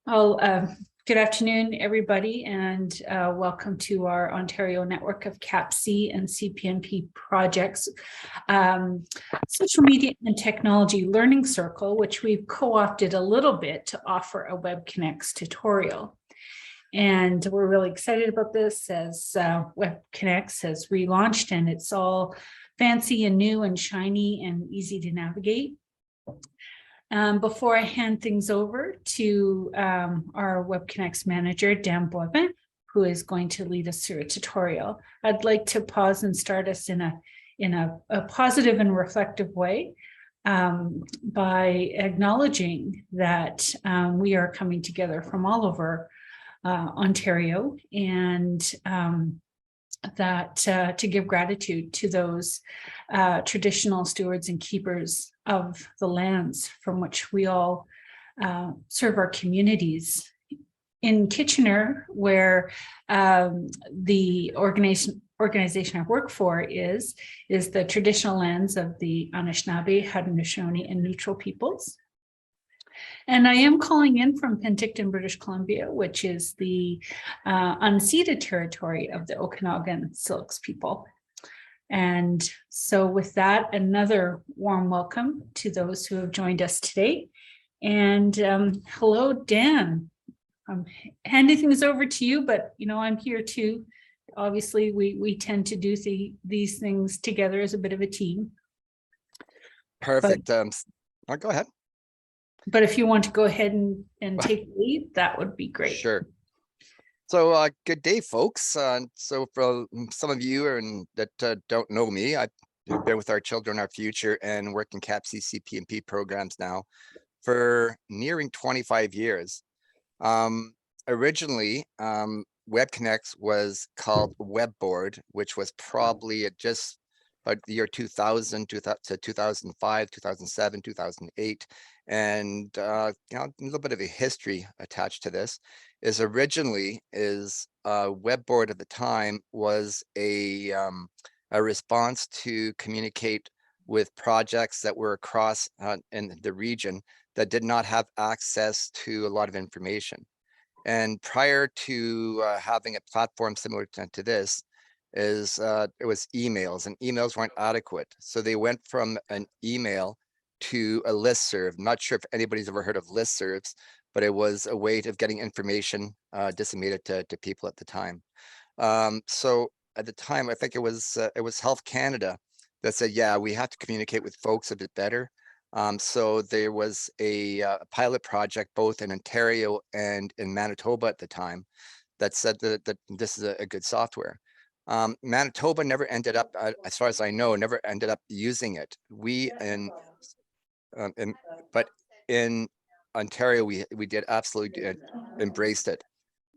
Well, good afternoon, everybody, and welcome to our Ontario network of CAPC and CPNP projects, social media and technology learning circle, which we've co-opted a little bit to offer a WebConnect tutorial. And we're really excited about this as WebConnect has relaunched, and it's all fancy and new and shiny and easy to navigate. Before I hand things over to our WebConnect manager, Dan Boivin, who is going to lead us through a tutorial, I'd like to pause and start us in a positive and reflective way by acknowledging that we are coming together from all over Ontario, and that to give gratitude to those traditional stewards and keepers of the lands from which we all serve our communities. In Kitchener, where the organization I work for is the traditional lands of the Anishinaabe, Haudenosaunee, and Neutral peoples. And I am calling in from Penticton, British Columbia, which is the unceded territory of the Okanagan Syilx people. And so with that, another warm welcome to those who have joined us today. And hello, Dan. I'm handing things over to you, but I'm here too. Obviously, we tend to do these things together as a bit of a team. Perfect. I'll go ahead. But if you want to go ahead and take the lead, that would be great. Sure. So good day, folks. So for some of you that don't know me, I've been with Our Children, Our Future and working CAPC CPNP programs now for nearing 25 years. Originally, WebConnect was called Webboard, which was probably at just about the year 2000 to 2005, 2007, 2008. And a little bit of a history attached to this is originally Webboard at the time was a response to communicate with projects that were across in the region that did not have access to a lot of information. And prior to having a platform similar to this, it was emails, and emails weren't adequate. So they went from an email to a listserv. I'm not sure if anybody's ever heard of listservs, but it was a way of getting information disseminated to people at the time. So at the time, I think it was Health Canada that said, yeah, we have to communicate with folks a bit better. So there was a pilot project both in Ontario and in Manitoba at the time that said that this is a good software. Manitoba never ended up, as far as I know, never ended up using it. But in Ontario, we did absolutely embraced it,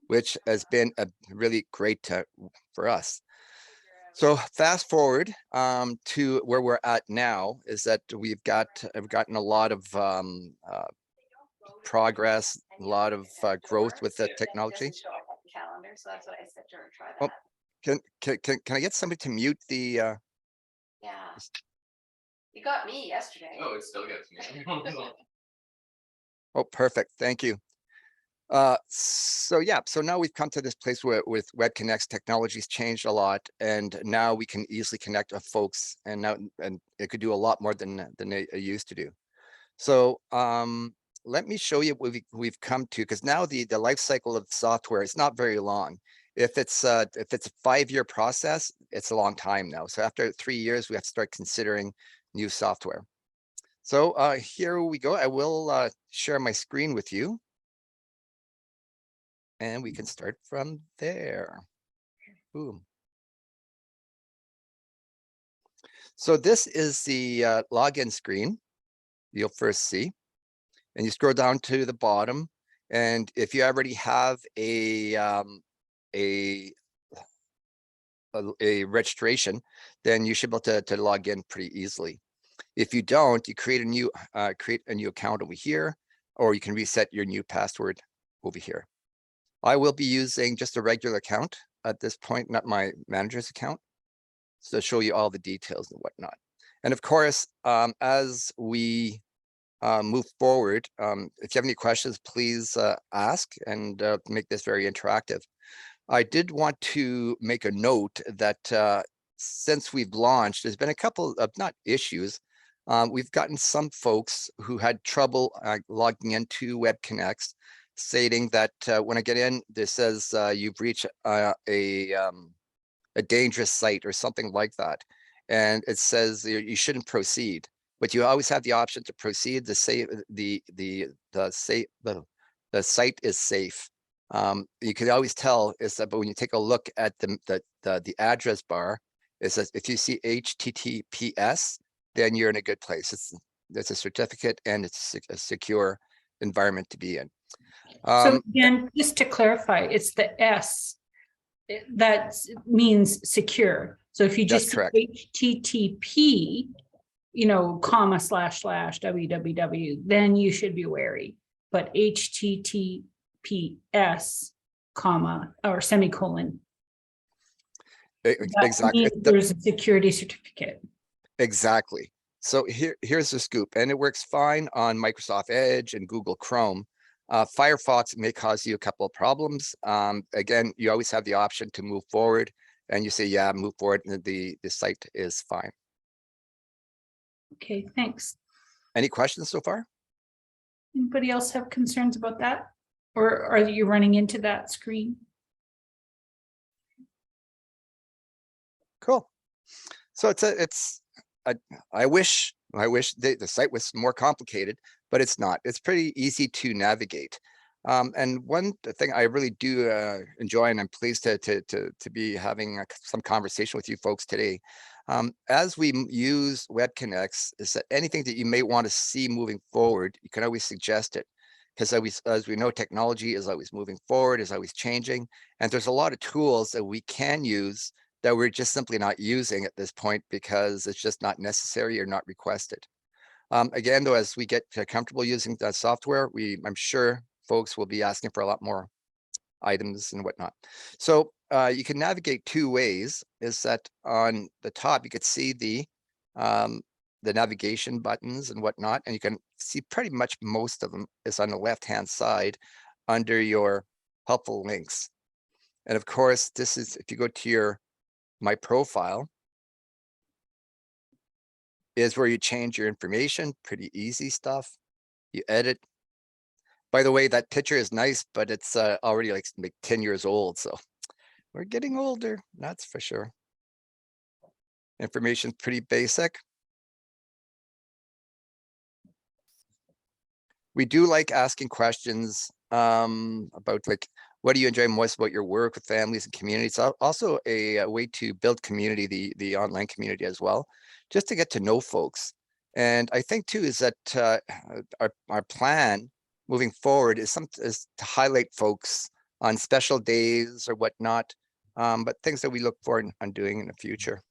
which has been a really great for us. So fast forward to where we're at now is that we've gotten a lot of progress, a lot of growth with the technology. Calendar, so that's what I said to her. Try Oh, that. can I get somebody to mute the? Yeah, you got me yesterday. Oh, it still gets me. Oh, perfect. Thank you. So yeah, so now we've come to this place where with WebConnect, technology's changed a lot, and now we can easily connect with folks, and it could do a lot more than it used to do. So let me show you what we've come to, because now the life cycle of software is not very long. If it's a 5-year process, it's a long time now. So after 3 years, we have to start considering new software. So here we go. I will share my screen with you. And we can start from there. Boom. So this is the login screen you'll first see. And you scroll down to the bottom. And if you already have a registration, then you should be able to log in pretty easily. If you don't, you create a new account over here, or you can reset your new password over here. I will be using just a regular account at this point, not my manager's account, so to show you all the details and whatnot. And of course, as we move forward, if you have any questions, please ask and make this very interactive. I did want to make a note that since we've launched, there's been a couple of not issues. We've gotten some folks who had trouble logging into WebConnect, stating that when I get in, this says you've reached a dangerous site or something like that. And it says you shouldn't proceed, but you always have the option to proceed. The site is safe. You can always tell is that, but when you take a look at the address bar, it says if you see HTTPS, then you're in a good place. It's a certificate and it's a secure environment to be in. So again, just to clarify, it's the S that means secure. So if you just HTTP, comma / www, then you should be wary. But HTTPS, comma or semicolon. Exactly. There's a security certificate. Exactly. So here's the scoop, and it works fine on Microsoft Edge and Google Chrome. Firefox may cause you a couple of problems. Again, you always have the option to move forward, and you say, yeah, move forward, and the site is fine. Okay, thanks. Any questions so far? Anybody else have concerns about that? Or are you running into that screen? Cool. So I wish the site was more complicated, but it's not. It's pretty easy to navigate. And one thing I really do enjoy, and I'm pleased to be having some conversation with you folks today, as we use WebConnect, is that anything that you may want to see moving forward, you can always suggest it. Because as we know, technology is always moving forward, is always changing, and there's a lot of tools that we can use that we're just simply not using at this point because it's just not necessary or not requested. Again, though, as we get comfortable using that software, I'm sure folks will be asking for a lot more items and whatnot. So you can navigate two ways. Is that on the top, you could see the navigation buttons and whatnot, and you can see pretty much most of them is on the left-hand side under your helpful links. And of course, this is, if you go to my profile, is where you change your information. Pretty easy stuff. You edit. By the way, that picture is nice, but it's already like 10 years old. So we're getting older, that's for sure. Information's pretty basic. We do like asking questions about like, what do you enjoy most about your work with families and communities? Also a way to build community, the online community as well, just to get to know folks. And I think too is that our plan moving forward is to highlight folks on special days or whatnot, but things that we look forward on doing in the future.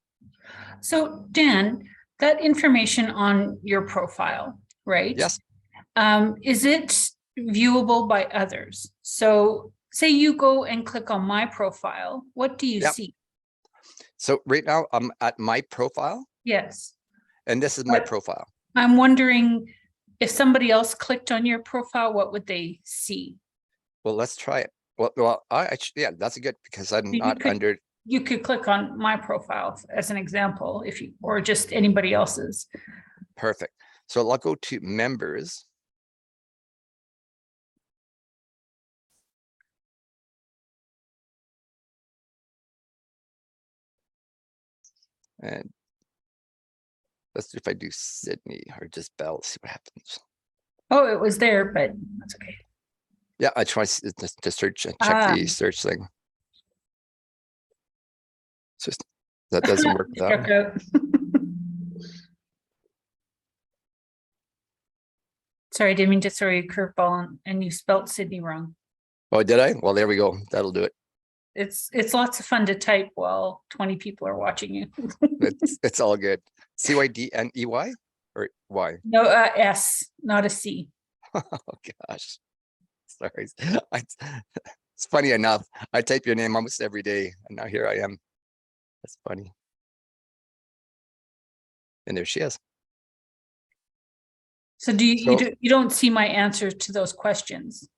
So Dan, that information on your profile, right? Yes. Is it viewable by others? So say you go and click on my profile, what do you see? So right now I'm at my profile. Yes. And this is my profile. I'm wondering if somebody else clicked on your profile, what would they see? Well, let's try it. Well, yeah, that's a good, because I'm not under. You could click on my profile as an example, if you, or just anybody else's. Perfect. So I'll go to members. And let's see if I do Sydney or just Bell, see what happens. Oh, it was there, but that's okay. Yeah, I try to search and check the search thing. It's just that doesn't work. Sorry, I didn't mean to throw you a curveball and you spelt Sydney wrong. Oh, did I? Well, there we go. That'll do it. It's lots of fun to type while 20 people are watching you. it's all good. CYDNEY or Y? No, S, not a C. Oh gosh, sorry. It's funny enough. I type your name almost every day, and now here I am. That's funny. And there she is. So do So you don't see my answer to those questions?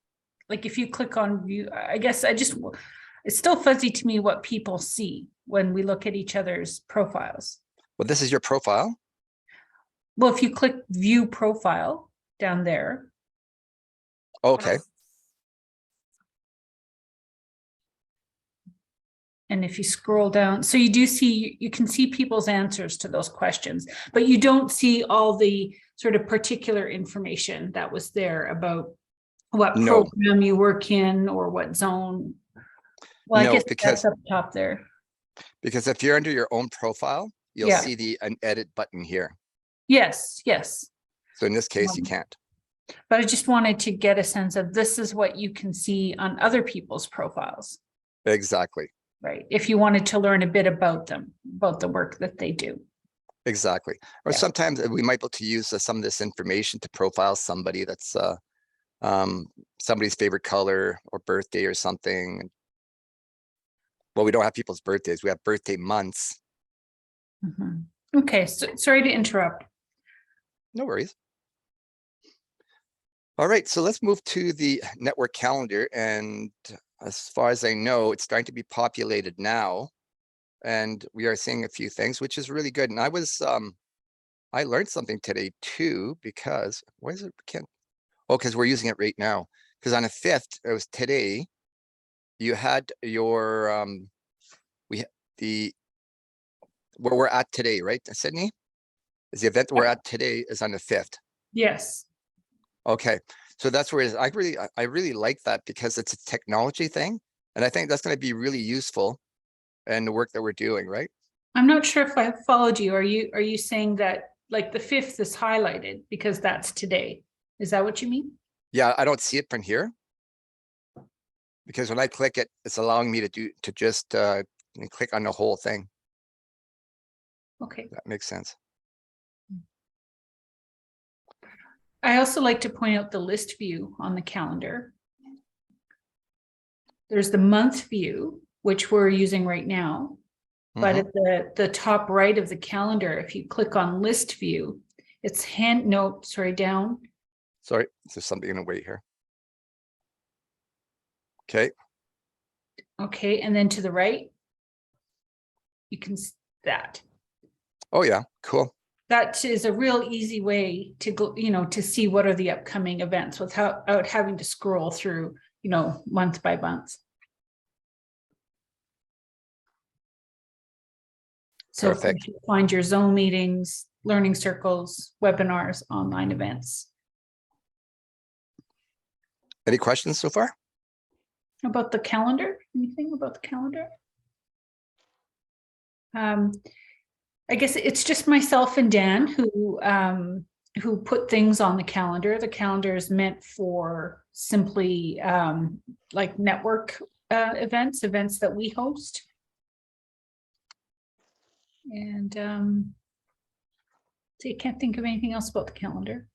Like if you click on view, I guess it's still fuzzy to me what people see when we look at each other's profiles. well, this is your profile. Well, if you click view profile down there, Okay. and if you scroll down, so you do see, you can see people's answers to those questions, but you don't see all the sort of particular information that was there about what No. program you work in or what zone. Well, I No, guess because that's up top there. if you're under your own profile, you'll Yeah. see an edit button here. Yes, yes. So in this case, you can't. But I just wanted to get a sense of this is what you can see on other people's profiles, Exactly. right? If you wanted to learn a bit about them, about the work that they do. Exactly. Or Yeah. sometimes we might be able to use some of this information to profile somebody that's somebody's favorite color or birthday or something. Well, we don't have people's birthdays. We have birthday months. Mhm. Okay, so sorry to interrupt. No worries. All right, so let's move to the network calendar. And as far as I know, it's starting to be populated now. And we are seeing a few things, which is really good. And I learned something today too, because why is it can't? Oh, because we're using it right now. Because on the 5th, it was today, you had your where we're at today, right, Sydney? Is the event we're at today is on the 5th. Yes. Okay, so that's where it is. I really like that because it's a technology thing. And I think that's going to be really useful in the work that we're doing, right? I'm not sure if I followed you. Are you saying that like the 5th is highlighted because that's today? Is that what you mean? Yeah, I don't see it from here. Because when I click it, it's allowing me to just click on the whole thing. Okay. That makes sense. I also like to point out the list view on the calendar. There's the month view, which we're using right now. But at the top right of the calendar, if you click on list view, it's down. Sorry, there's something in the way here. Okay. Okay, and then to the right, you can see that. Oh yeah, cool. That is a real easy way to go, to see what are the upcoming events without having to scroll through, month by month. So of course Perfect. you find your zone meetings, learning circles, webinars, online events. Any questions so far? About the calendar? Anything about the calendar? I guess it's just myself and Dan who put things on the calendar. The calendar is meant for simply like network events that we host. And so you can't think of anything else about the calendar.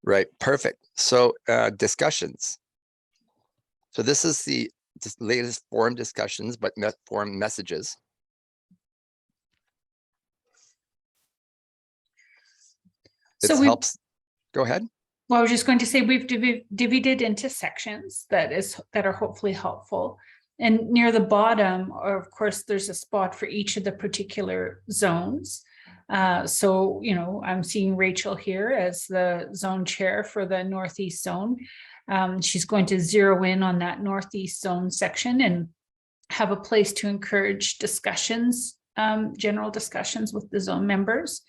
Right, perfect. So discussions. So this is the latest forum discussions, but forum messages. It helps. Go ahead. Well, I was just going to say we've divided into sections that are hopefully helpful. And near the bottom, of course, there's a spot for each of the particular zones. So, I'm seeing Rachel here as the zone chair for the Northeast zone. She's going to zero in on that Northeast zone section and have a place to encourage discussions, general discussions with the zone members.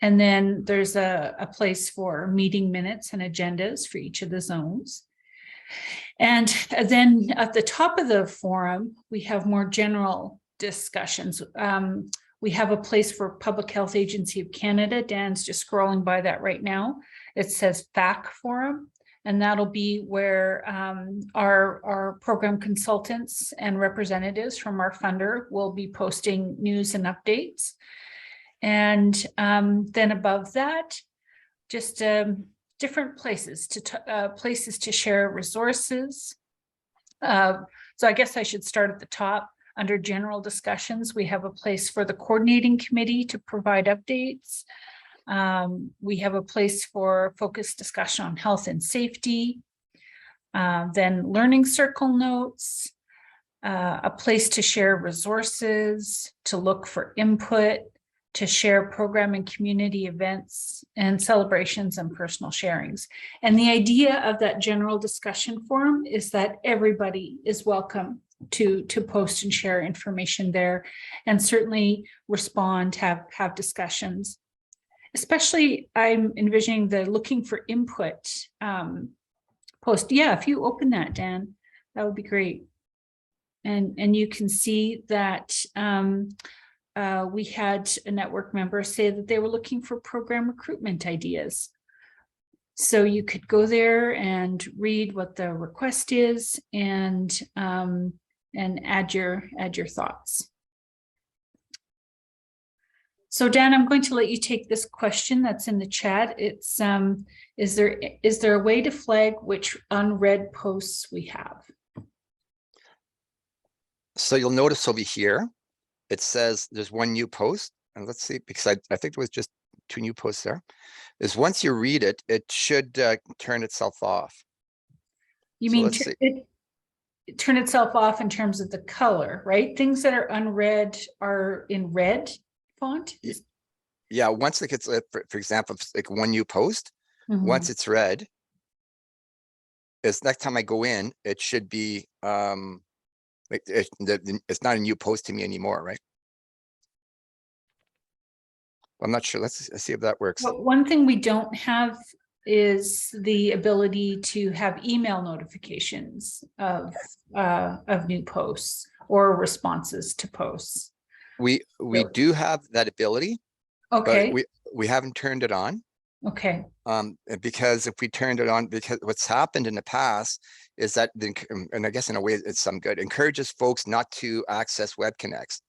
And then there's a place for meeting minutes and agendas for each of the zones. And then at the top of the forum, we have more general discussions. We have a place for Public Health Agency of Canada. Dan's just scrolling by that right now. It says FAC Forum, and that'll be where our program consultants and representatives from our funder will be posting news and updates. And then above that, just different places to share resources. So I guess I should start at the top. Under general discussions, we have a place for the coordinating committee to provide updates. We have a place for focused discussion on health and safety. Then learning circle notes, a place to share resources, to look for input, to share program and community events and celebrations and personal sharings. And the idea of that general discussion forum is that everybody is welcome to post and share information there, and certainly respond, have discussions. Especially, I'm envisioning the looking for input post. Yeah, if you open that, Dan, that would be great. And you can see that we had a network member say that they were looking for program recruitment ideas. So you could go there and read what the request is and add your thoughts. So Dan, I'm going to let you take this question that's in the chat. It's is there a way to flag which unread posts we have? So you'll notice over here, it says there's one new post, and let's see, because I think there was just 2 new posts there. Is once you read it, it should turn itself off. You So mean let's see. it turn itself off in terms of the color, right? Things that are unread are in red font. Yeah, once it gets, for example, if it's like one new post, Mhm. once it's read, is next time I go in, it should be like it's not a new post to me anymore, right? I'm not sure. Let's see if that works. But one thing we don't have is the ability to have email notifications of new posts or responses to posts. We do have that ability, Okay. but we haven't turned it on. Okay. Because if we turned it on, because what's happened in the past is that, and I guess in a way it's some good, encourages folks not to access WebConnects.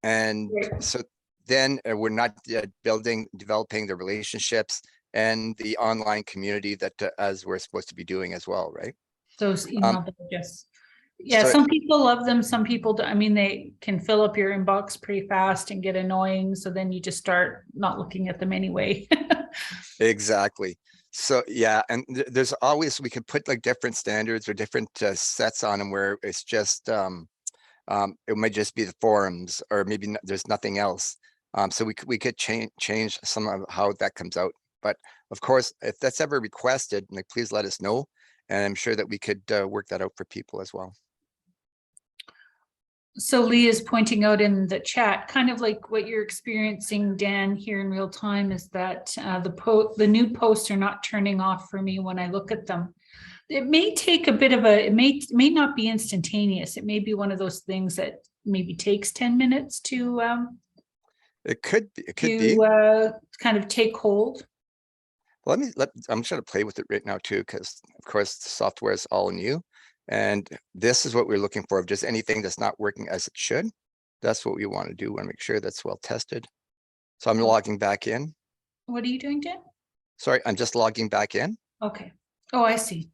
And Right. so then we're not developing the relationships and the online community that as we're supposed to be doing as well, right? Those email digest. Yeah, so- some people love them, some people don't. I mean, they can fill up your inbox pretty fast and get annoying. So then you just start not looking at them anyway. Exactly. So yeah, and there's always, we can put like different standards or different sets on them where it's just it might just be the forums, or maybe there's nothing else. So we could change some of how that comes out. But of course, if that's ever requested, like, please let us know, and I'm sure that we could work that out for people as well. So Lee is pointing out in the chat, kind of like what you're experiencing, Dan, here in real time, is that the new posts are not turning off for me when I look at them. It may take a bit of it may not be instantaneous. It may be one of those things that maybe takes 10 minutes to It could be. Kind of take hold. I'm just going to play with it right now too, because of course the software is all new. And this is what we're looking for. If there's anything that's not working as it should, that's what we want to do. We want to make sure that's well tested. So I'm logging back in. What are you doing, Dan? Sorry, I'm just logging back in. Okay. Oh, I see.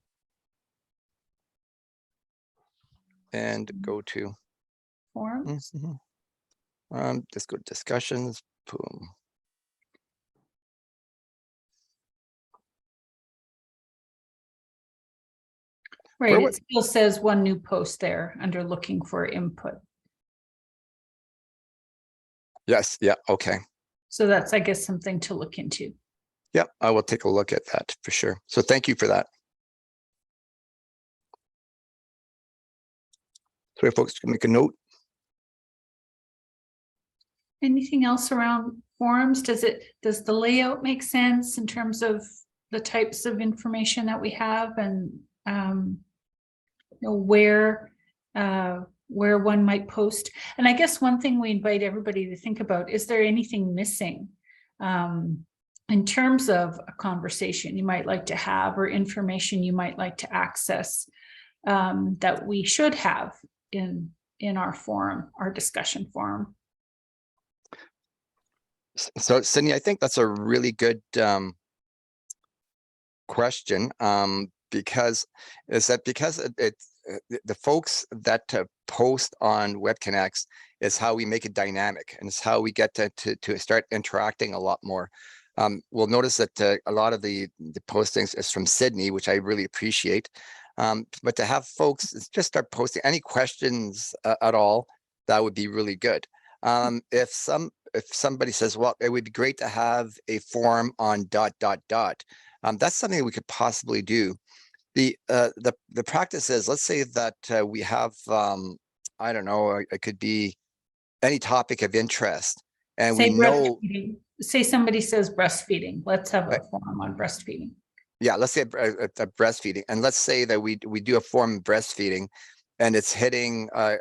And go to Forums. just go to discussions. Boom. Right. It still says one new post there under looking for input. Yes. Yeah. Okay. So that's, I guess, something to look into. Yep. I will take a look at that for sure. So thank you for that. So folks can make a note. Anything else around forums? Does the layout make sense in terms of the types of information that we have, and where one might post? And I guess one thing we invite everybody to think about, is there anything missing in terms of a conversation you might like to have, or information you might like to access that we should have in our forum, our discussion forum? So Sydney, I think that's a really good question, because the folks that post on WebConnects, It's how we make it dynamic, and it's how we get to start interacting a lot more. We'll notice that a lot of the postings is from Sydney, which I really appreciate. But to have folks just start posting any questions at all, that would be really good. If somebody says, well, it would be great to have a forum on ... That's something we could possibly do. The practice is, let's say that we have, I don't know, it could be any topic of interest, and Say we know, breastfeeding. Say somebody says breastfeeding. Let's have a forum on breastfeeding. yeah, let's say a breastfeeding, and let's say that we do a forum of breastfeeding, and it's hitting like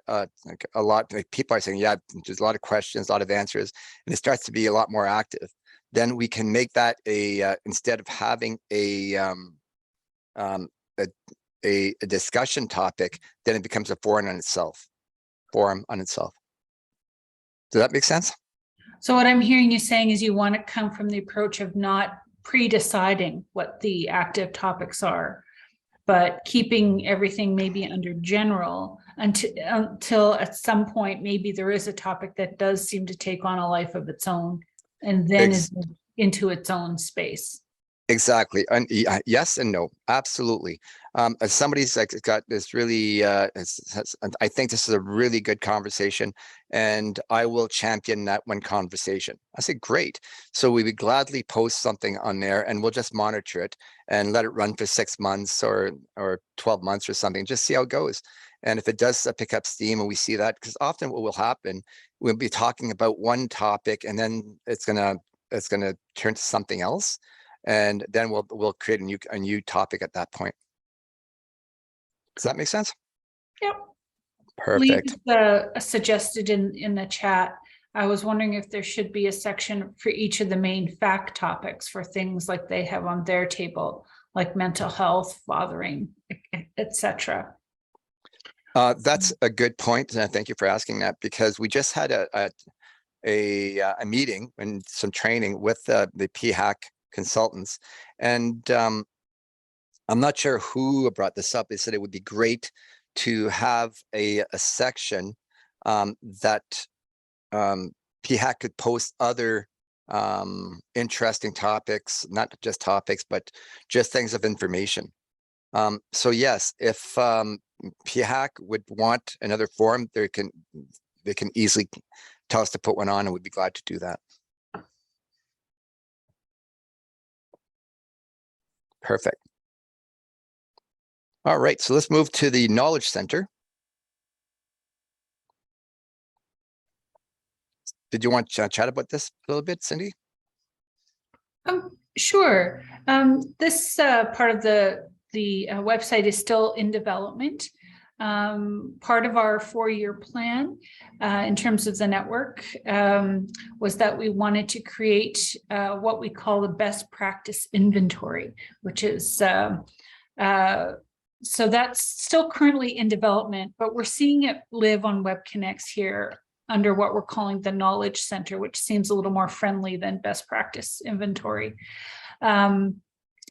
a lot. Like people are saying, yeah, there's a lot of questions, a lot of answers, and it starts to be a lot more active. Then we can make that a instead of having a discussion topic, then it becomes a forum on itself. Does that make sense? So what I'm hearing you saying is you want to come from the approach of not pre-deciding what the active topics are, but keeping everything maybe under general until at some point, maybe there is a topic that does seem to take on a life of its own and then is into its own space. Exactly. And yes and no, absolutely. As somebody's like got this really, I think this is a really good conversation, and I will champion that one conversation. I say, great. So we would gladly post something on there, and we'll just monitor it and let it run for 6 months or 12 months or something, just see how it goes. And if it does pick up steam and we see that, because often what will happen, we'll be talking about one topic and then it's gonna turn to something else. And then we'll create a new topic at that point. Does that make sense? Yep. Perfect. Lee suggested in the chat, I was wondering if there should be a section for each of the main fact topics for things like they have on their table, like mental health, fathering, etc. That's a good point, and thank you for asking that, because we just had a meeting and some training with the PHAC consultants, and I'm not sure who brought this up. They said it would be great to have a section that PHAC could post other interesting topics, not just topics, but just things of information. So yes, if PHAC would want another forum, they can easily tell us to put one on, and we'd be glad to do that. Perfect. All right, so let's move to the Knowledge Center. Did you want to chat about this a little bit, Cindy? Sure. This part of the website is still in development. Part of our 4-year plan in terms of the network was that we wanted to create what we call the best practice inventory, which is so that's still currently in development, but we're seeing it live on WebConnect here under what we're calling the Knowledge Center, which seems a little more friendly than best practice inventory. And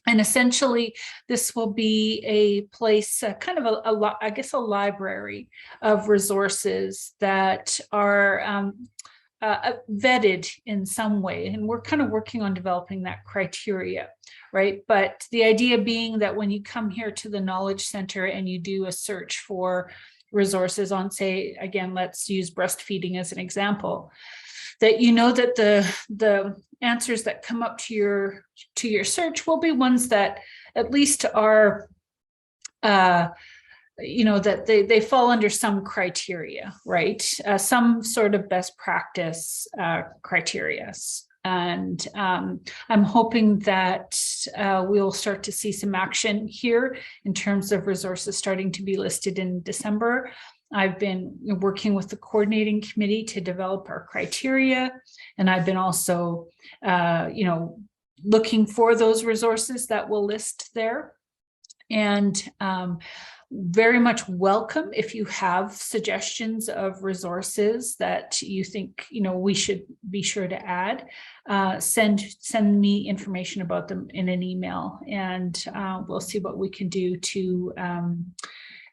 essentially, this will be a place, kind of I guess, a library of resources that are vetted in some way. And we're kind of working on developing that criteria, right? But the idea being that when you come here to the Knowledge Center and you do a search for resources on, say, again, let's use breastfeeding as an example, that you know that the answers that come up to your search will be ones that at least are you know, that they fall under some criteria, right? Some sort of best practice criteria. And I'm hoping that we'll start to see some action here in terms of resources starting to be listed in December. I've been working with the coordinating committee to develop our criteria, and I've been also, you know, looking for those resources that will list there. And very much welcome if you have suggestions of resources that you think, you know, we should be sure to add. Send me information about them in an email, and we'll see what we can do to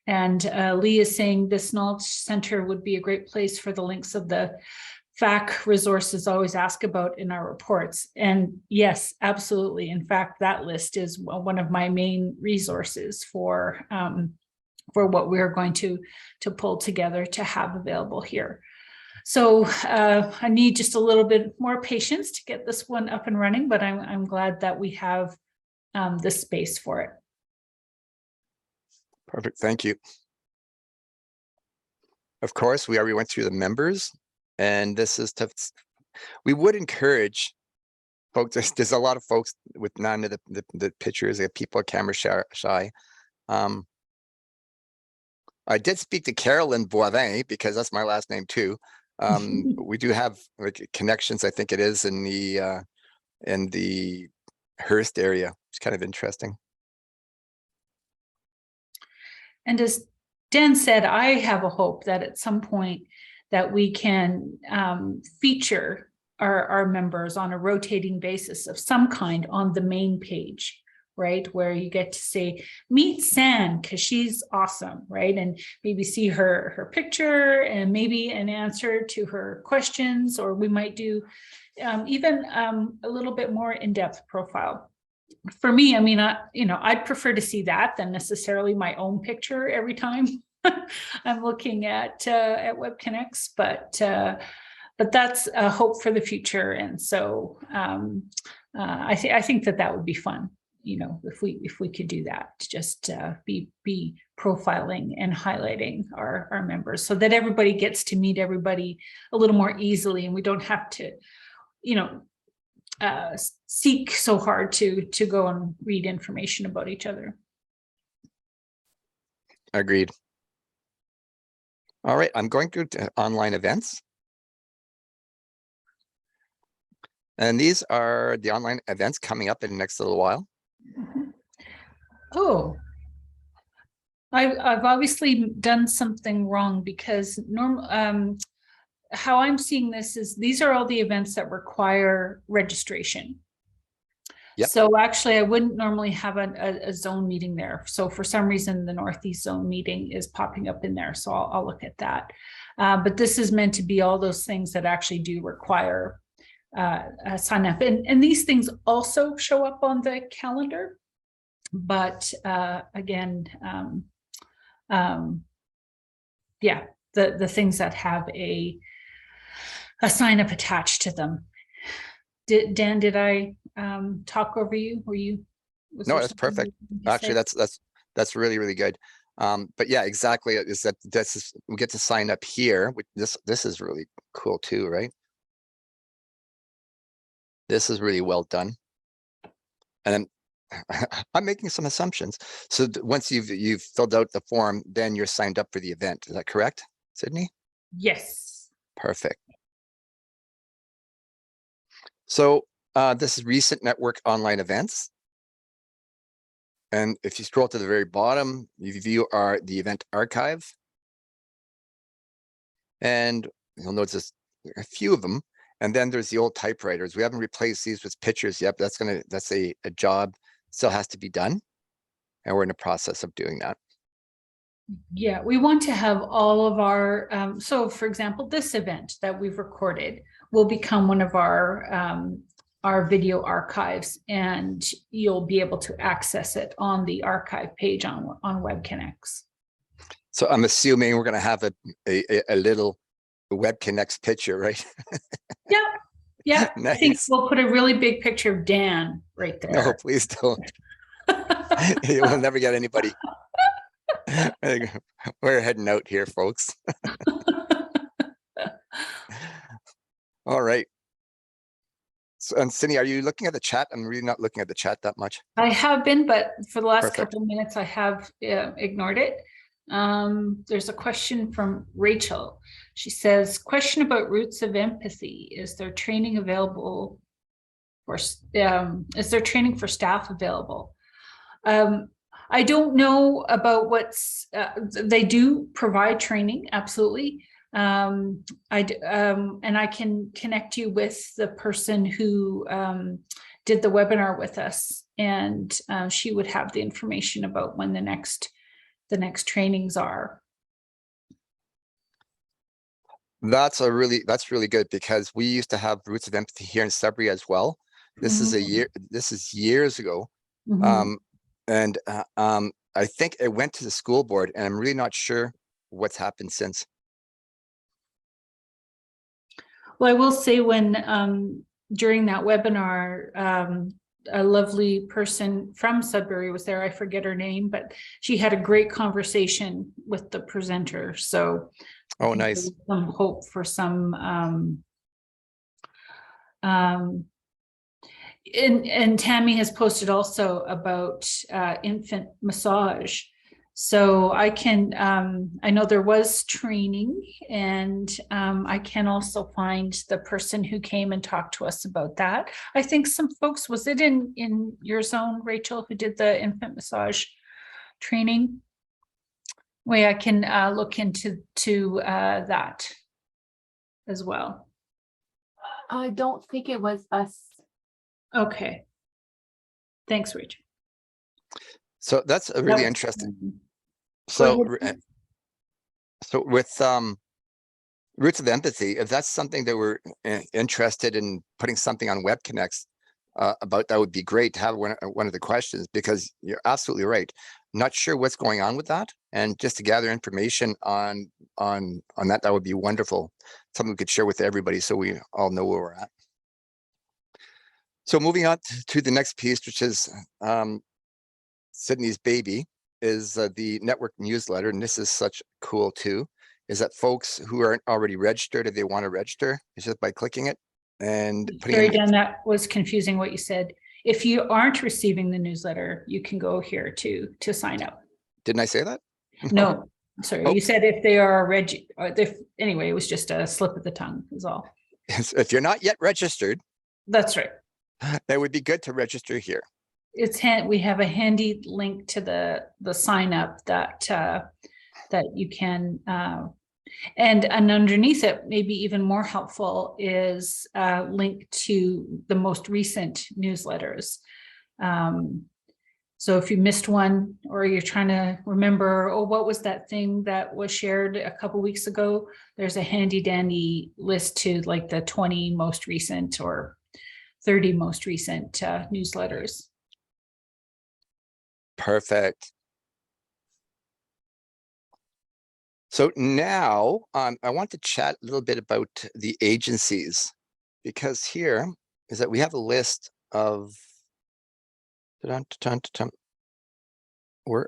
And Lee is saying this knowledge center would be a great place for the links of the FAQ resources always ask about in our reports. And yes, absolutely. In fact, that list is one of my main resources for what we're going to pull together to have available here. So I need just a little bit more patience to get this one up and running, but I'm glad that we have the space for it. Perfect, thank you. Of course, we already went through the members, and this is to, we would encourage folks, there's a lot of folks with none of the pictures, people are camera shy. I did speak to Carolyn Boivin, because that's my last name too. We do have like connections, I think it is in the Hearst area. It's kind of interesting. And as Dan said, I have a hope that at some point that we can feature our members on a rotating basis of some kind on the main page, right? Where you get to say, meet San, because she's awesome, right? And maybe see her picture and maybe an answer to her questions, or we might do even a little bit more in-depth profile. For me, I mean, I'd prefer to see that than necessarily my own picture every time I'm looking at WebConnects, but that's a hope for the future. And so I think that would be fun, if we could do that, just be profiling and highlighting our members so that everybody gets to meet everybody a little more easily, and we don't have to, seek so hard to go and read information about each other. Agreed. All right, I'm going to online events. And these are the online events coming up in the next little while. Oh, I've obviously done something wrong, because how I'm seeing this is these are all the events that require registration. Yep. So actually, I wouldn't normally have a zone meeting there. So for some reason, the Northeast zone meeting is popping up in there. So I'll look at that. But this is meant to be all those things that actually do require a sign up. And these things also show up on the calendar. But again, yeah, the things that have a sign up attached to them. Dan, did I talk over you? Were you? No, that's perfect. Actually, that's really, really good. But yeah, exactly. Is that we get to sign up here. This is really cool too, right? This is really well done. And I'm making some assumptions. So once you've filled out the form, then you're signed up for the event. Is that correct, Sydney? Yes. Perfect. So this is recent network online events. And if you scroll to the very bottom, you view the event archive. And you'll notice there's a few of them. And then there's the old typewriters. We haven't replaced these with pictures yet, but that's a job still has to be done. And we're in the process of doing that. Yeah, we want to have all of our, so for example, this event that we've recorded will become one of our video archives, and you'll be able to access it on the archive page on WebConnects. So I'm assuming we're going to have a little WebConnects picture, right? Yeah, yeah. Nice. I think we'll put a really big picture of Dan right there. No, please don't. You will never get anybody. We're heading out here, folks. All right. So, and Cindy, are you looking at the chat? I'm really not looking at the chat that much. I have been, but for the last couple of minutes, I have ignored it. There's a question from Rachel. She says, question about roots of empathy. Is there training available for, is there training for staff available? I don't know about they do provide training, absolutely. And I can connect you with the person who did the webinar with us, and she would have the information about when the next the next trainings are. That's really good, because we used to have Roots of Empathy here in Sudbury as well. This is this is years ago. Mhm. And I think it went to the school board, and I'm really not sure what's happened since. Well, I will say when during that webinar, a lovely person from Sudbury was there. I forget her name, but she had a great conversation with the presenter. So I Oh, think nice. there's some hope for some and Tammy has posted also about infant massage. So I can, I know there was training, and I can also find the person who came and talked to us about that. I think some folks, was it in your zone, Rachel, who did the infant massage training? Way I can look into that as well. I don't think it was us. Okay. Thanks, Rachel. So that's a That really was- interesting. Go So, ahead. so with Roots of Empathy, if that's something that we're interested in putting something on WebConnects about, that would be great to have one of the questions, because you're absolutely right. Not sure what's going on with that, and just to gather information on that, that would be wonderful. Something we could share with everybody, so we all know where we're at. So moving on to the next piece, which is Sydney's baby, is the network newsletter, and this is such cool too. Is that folks who aren't already registered, if they want to register, it's just by clicking it and putting Sorry, in. Dan, that was confusing what you said. If you aren't receiving the newsletter, you can go here to sign up. Didn't I say that? No, sorry, Oh. you said if they are anyway, it was just a slip of the tongue is all. If you're not yet registered, That's right. that would be good to register here. We have a handy link to the sign up that you can and underneath it, maybe even more helpful, is a link to the most recent newsletters. So if you missed one, or you're trying to remember, oh, what was that thing that was shared a couple weeks ago? There's a handy dandy list to like the 20 most recent or 30 most recent newsletters. Perfect. So now I want to chat a little bit about the agencies, because here is that we have a list of where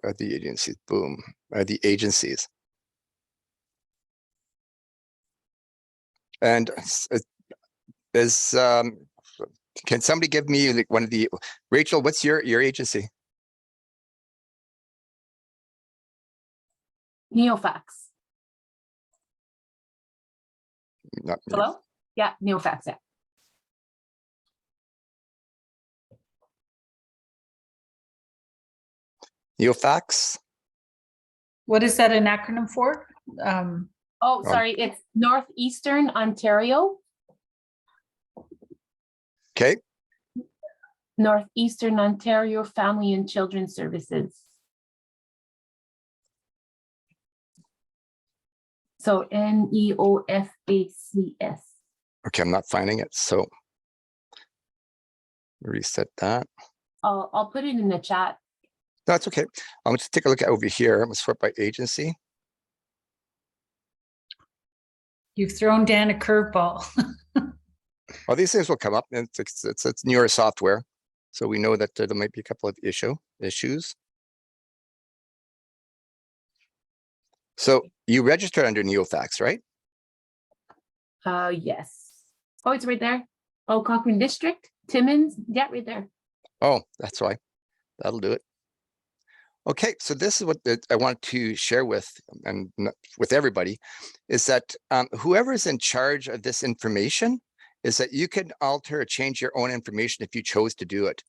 are the agencies? Boom, are the agencies. And is can somebody give me like one of the, Rachel, what's your agency? Neofax. Not me. Hello? Yeah, Neofax. Yeah. Neofax? What is that an acronym for? Oh, sorry. It's Northeastern Ontario. Okay. Northeastern Ontario Family and Children's Services. So NEOFACS. Okay, I'm not finding it, so reset that. I'll put it in the chat. That's okay. I'm just take a look at over here. I'm gonna sort by agency. You've thrown Dan a curveball. Well, these things will come up, and it's newer software, so we know that there might be a couple of issues. So you registered under Neofax, right? Yes. Oh, it's right there. Oh, Cochrane District, Timmins. Yeah, right there. Oh, that's why. That'll do it. Okay, so this is what I want to share with everybody, is that whoever is in charge of this information is that you can alter or change your own information if you chose to do it.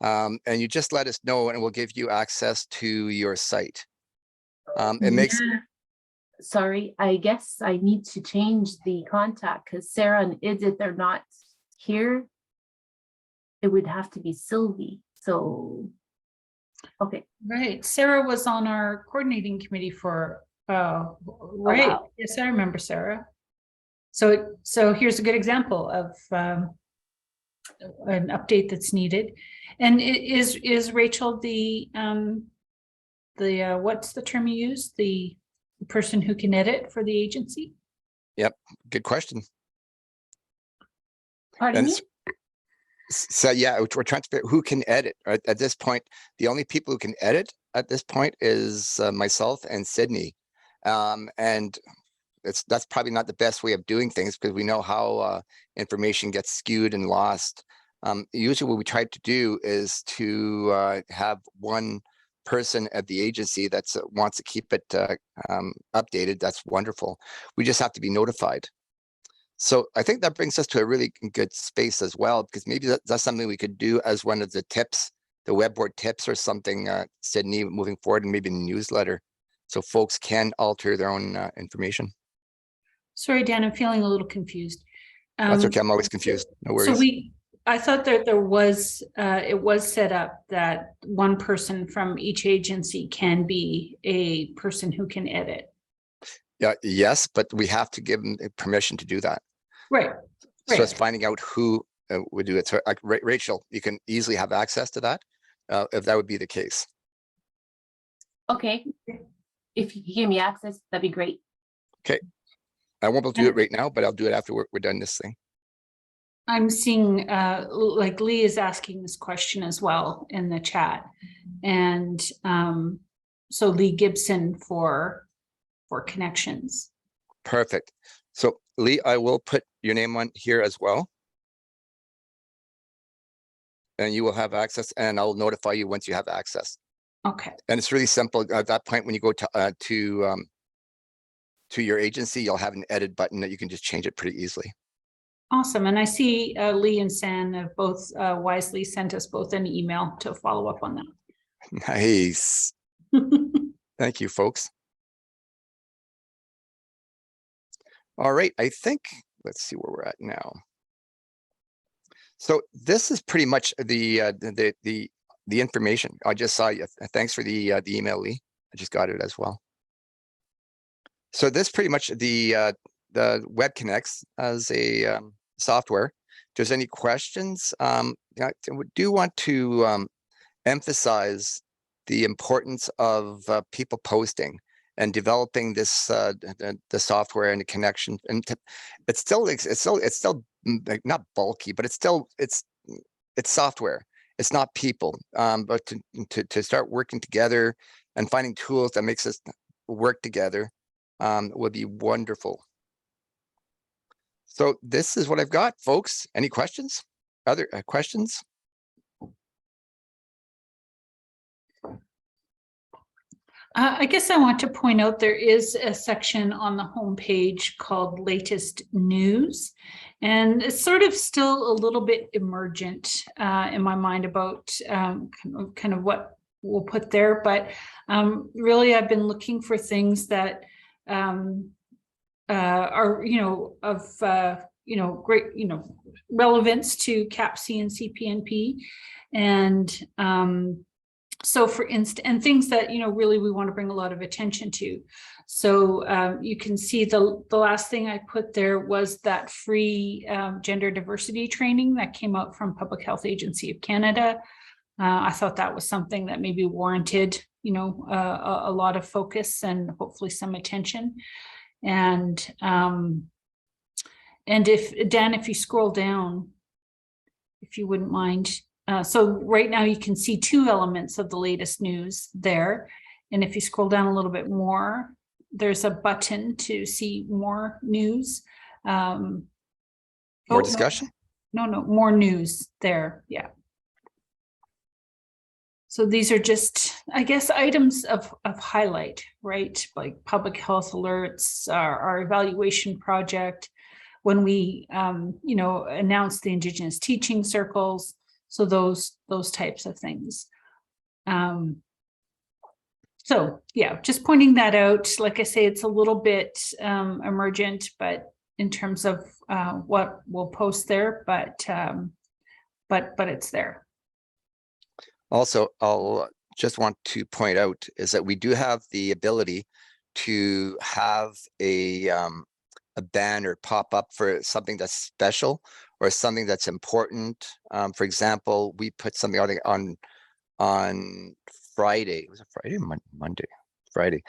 And you just let us know, and we'll give you access to your site. It makes. Sorry, I guess I need to change the contact because Sarah and Idit are not here. It would have to be Sylvie. So Okay. Right. Sarah was on our coordinating committee for, right. wow. Yes, I remember Sarah. So here's a good example of an update that's needed. And is Rachel the what's the term you use? The person who can edit for the agency? Good question. Pardon And me? so yeah, we're trying to figure who can edit. Right? At this point, the only people who can edit at this point is myself and Sydney. And that's probably not the best way of doing things because we know how information gets skewed and lost. Usually what we try to do is to have one person at the agency that wants to keep it updated. That's wonderful. We just have to be notified. So I think that brings us to a really good space as well, because maybe that's something we could do as one of the tips, the web board tips or something, Sydney, moving forward, and maybe a newsletter, so folks can alter their own information. Sorry, Dan, I'm feeling a little confused. That's okay. I'm always confused. No worries. So I thought that there was, it was set up that one person from each agency can be a person who can edit. Yeah, yes, but we have to give them permission to do that. Right. So it's finding out who would do it. So like Rachel, you can easily have access to that if that would be the case. Okay. If you give me access, that'd be great. Okay. I won't be able to do it right now, but I'll do it after we're done this thing. I'm seeing like Lee is asking this question as well in the chat. And so Lee Gibson for connections. Perfect. So Lee, I will put your name on here as well. And you will have access, and I'll notify you once you have access. Okay. And it's really simple. At that point, when you go to your agency, you'll have an edit button that you can just change it pretty easily. Awesome. And I see Lee and San have both wisely sent us both an email to follow up on Nice. that. Thank you, folks. All right, I think, let's see where we're at now. So this is pretty much the information. I just saw you. Thanks for the email, Lee. I just got it as well. So this pretty much the WebConnect as a software. If there's any questions, I do want to emphasize the importance of people posting and developing this the software and the connection. And it's still like not bulky, but it's software. It's not people. But to start working together and finding tools that makes us work together would be wonderful. So this is what I've got, folks. Any questions? Other questions? I guess I want to point out there is a section on the homepage called Latest News, and it's sort of still a little bit emergent in my mind about kind of what we'll put there. But really, I've been looking for things that are, of, great, relevance to CAPC and CPNP. And so for instance, and things that, really we want to bring a lot of attention to. So you can see the last thing I put there was that free gender diversity training that came out from Public Health Agency of Canada. I thought that was something that maybe warranted, a lot of focus and hopefully some attention. And if Dan, if you scroll down, if you wouldn't mind. So right now you can see two elements of the latest news there. And if you scroll down a little bit more, there's a button to see more news. More discussion? No, more news there. Yeah. So these are just, I guess, items of highlight, right? Like public health alerts, our evaluation project, when we, announced the Indigenous teaching circles. So those types of things. So yeah, just pointing that out. Like I say, it's a little bit emergent, but in terms of what we'll post there, but it's there. Also, I'll just want to point out is that we do have the ability to have a banner pop up for something that's special or something that's important. For example, we put something on Friday. Was it Friday? Monday. Friday.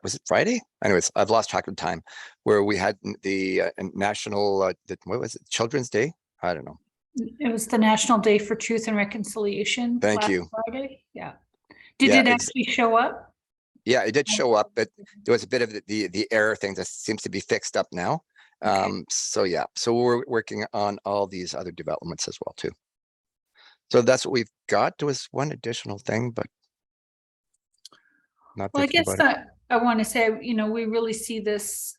Was it Friday? Anyways, I've lost track of time. Where we had the national, what was it? Children's Day? I don't know. It was the National Day for Truth and Reconciliation. Thank last you. Friday. Yeah. Did Yeah, it actually show up? Yeah, it did show up, but there was a bit of the error thing that seems to be fixed up now. Okay. So yeah, so we're working on all these other developments as well too. So that's what we've got. There was one additional thing, but not Well, I thinking guess about it. that I want to say, we really see this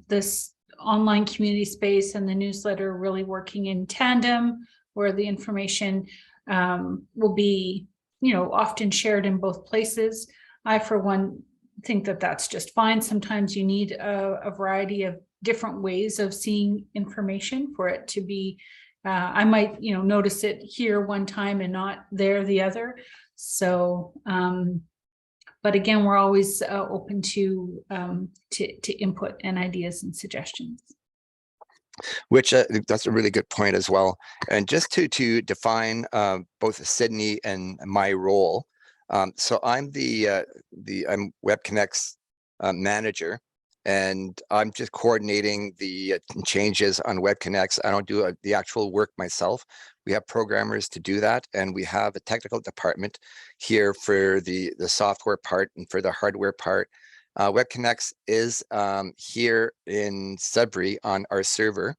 this online community space and the newsletter really working in tandem, where the information will be, often shared in both places. I, for one, think that that's just fine. Sometimes you need a variety of different ways of seeing information for it to be. I might, notice it here one time and not there the other. So. But again, we're always open to input and ideas and suggestions. Which that's a really good point as well. And just to define both Sydney and my role. So I'm I'm WebConnect's manager, and I'm just coordinating the changes on WebConnects. I don't do the actual work myself. We have programmers to do that, and we have a technical department here for the software part and for the hardware part. WebConnects is here in Sudbury on our server,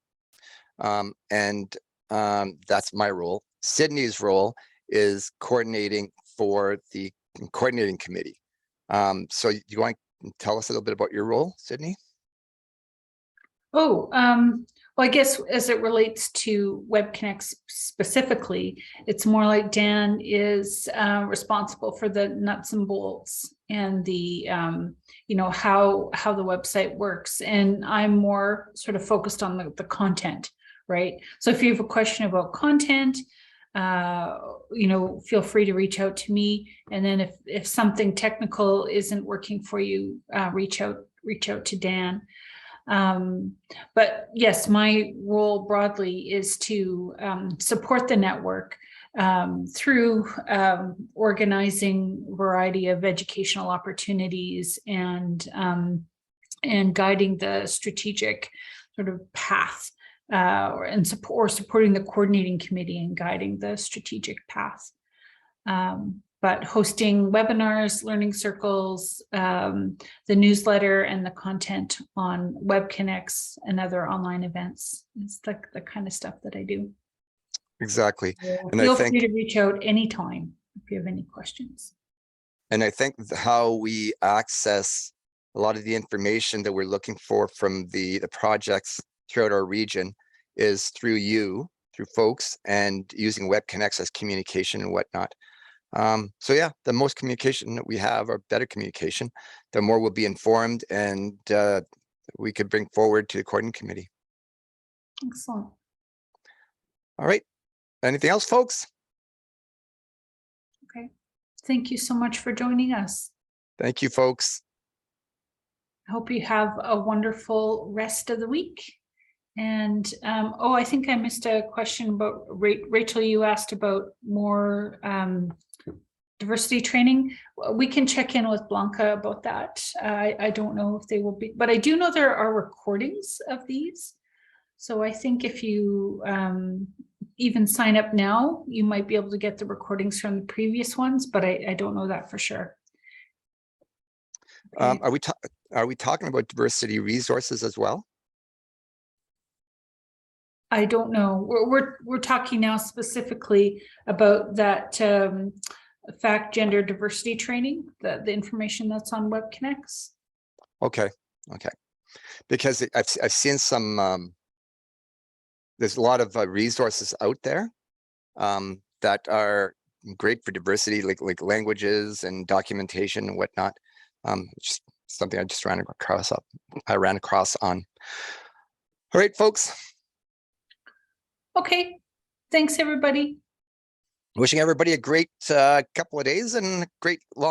and that's my role. Sydney's role is coordinating for the coordinating committee. So you want to tell us a little bit about your role, Sydney? Oh, well, I guess as it relates to WebConnect specifically, it's more like Dan is responsible for the nuts and bolts and the, how the website works. And I'm more sort of focused on the content, right? So if you have a question about content, feel free to reach out to me. And then if something technical isn't working for you, reach out to Dan. But yes, my role broadly is to support the network through organizing a variety of educational opportunities and guiding the strategic sort of path and supporting the coordinating committee and guiding the strategic path. But hosting webinars, learning circles, the newsletter, and the content on WebConnects and other online events. It's the kind of stuff that I do. Exactly. And Feel free to reach out anytime if you have any questions. And I think how we access a lot of the information that we're looking for from the projects throughout our region is through folks, and using WebConnects as communication and whatnot. So yeah, the most communication that we have, or better communication, the more we'll be informed, and we could bring forward to the coordinating committee. Excellent. All right. Anything else, folks? Okay. Thank you so much for joining us. Thank you, folks. I hope you have a wonderful rest of the week. And I think I missed a question about Rachel. You asked about more diversity training. We can check in with Blanca about that. I don't know if they will be, but I do know there are recordings of these. So I think if you even sign up now, you might be able to get the recordings from the previous ones, but I don't know that for sure. Okay. Are we talking about diversity resources as well? I don't know. We're talking now specifically about that fact, gender, diversity training, the information that's on WebConnects. Okay. Because I've seen some. There's a lot of resources out there that are great for diversity, like languages and documentation and whatnot. Just something I just ran across on. All right, folks. Okay. Thanks, everybody. Wishing everybody a great couple of days and great long.